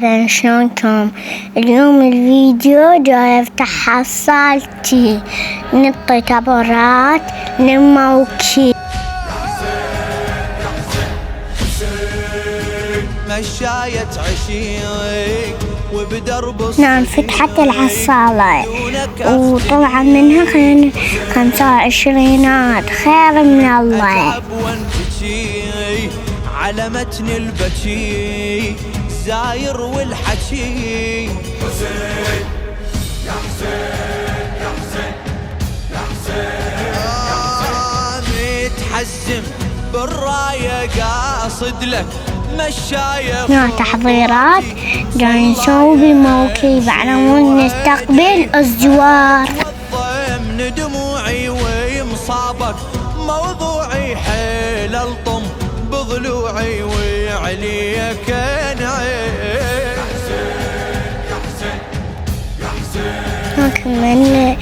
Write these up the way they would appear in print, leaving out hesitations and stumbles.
مرحبا، شلونكم؟ اليوم الفيديو جاي افتح حصالتي نطي تبرات لموكي. مشاية عشيق وبدرب. نعم، فتحت الحصالة وطلع منها 25 خير من الله. على متن البكي زاير والحكي. حسين يا حسين يا حسين يا حسين، متحزم بالراية قاصد لك مشاية. نوع تحضيرات جاي نسوي بموكب على مود نستقبل الزوار. من دموعي ومصابك موضوعي حيل الطم بضلوعي وعليك نعيم. يا حسين يا حسين، كمان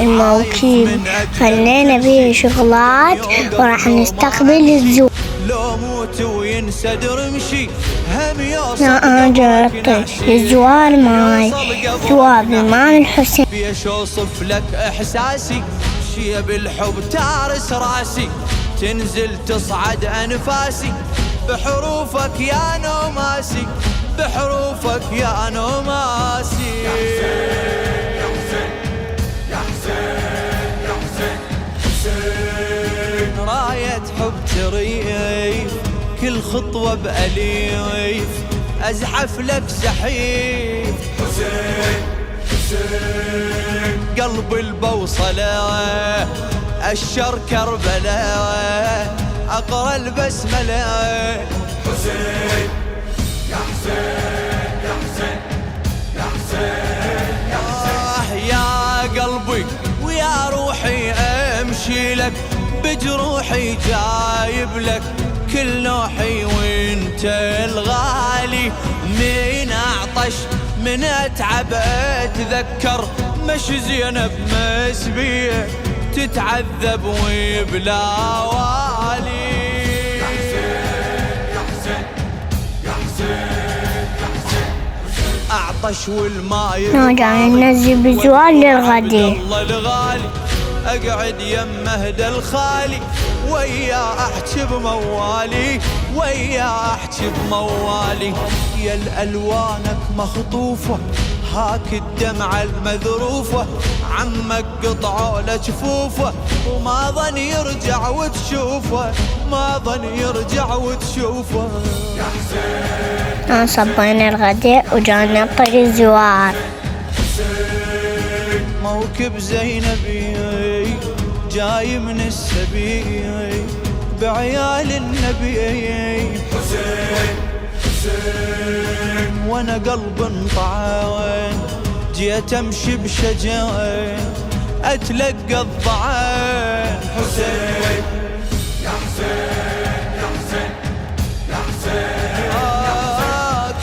الموكب خلينا بيه شغلات وراح نستقبل الزوار. لو موت وينسدر مشي هم يوصل. انا جربت الزوار ماي زوار الإمام الحسين. بيش اوصف لك احساسي، شي بالحب تارس راسي، تنزل تصعد انفاسي بحروفك يا نوماسي، بحروفك يا نوماسي. يا حسين يا حسين يا حسين يا حسين حسين، راية حب تريف كل خطوة بأليف، أزحف لك زحيف. حسين حسين، قلب البوصلة الشر كربلاء أقرأ البسملة. حسين يا حسين يا حسين يا حسين يا حسين، يا قلبي ويا روحي أمشي لك بجروحي جايب لك كل نوحي وانت الغالي. من أعطش من أتعب أتذكر مش زينب مسبية تتعذب وبلا والي. يا حسين يا حسين يا حسين يا حسين، أعطش والماء نرجع ننزل بزوار للغدي. الله الغالي أقعد يم مهدى الخالي ويا أحكي بموالي، ويا أحكي بموالي. يا الألوانك مخطوفة هاك الدمعة المذروفة، عمك قطعوا له جفوفه وما ظن يرجع وتشوفه، ما ظن يرجع وتشوفه. يا حسين، صبينا الغداء وجانا نطي الزوار. موكب زينبي جاي من السبي بعيال النبي. حسين حسين، وانا قلب انطعن جيت امشي بشجاعة اتلقى الضعان. حسين يا حسين يا حسين يا حسين،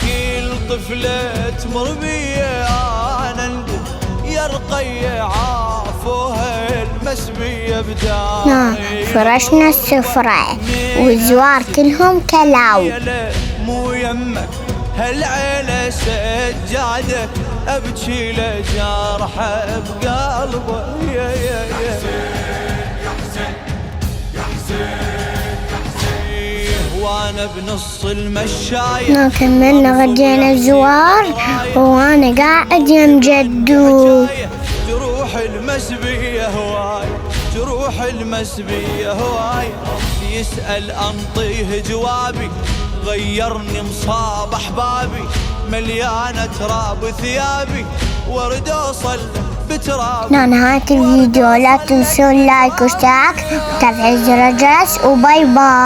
كل طفلة تمر بي انا ندم يا رقية عافوها المسبية بداي. فرشنا السفرة والزوار كلهم كلاو. مو يمك هالعيلة سجادة ابكي لجرحه بقلبه. يا يا يا حسين يا حسين يا حسين، وانا بنص المشاية كملنا غدينا الزوار وانا قاعد يم جدو. جروح المسبية هواي، جروح المسبية هواي. يسأل أنطيه جوابي غيرني مصاب أحبابي، مليانة تراب ثيابي ورد أوصل بتراب. نهاية الفيديو لا تنسوا اللايك واشتراك وتفعيل زر الجرس وباي باي.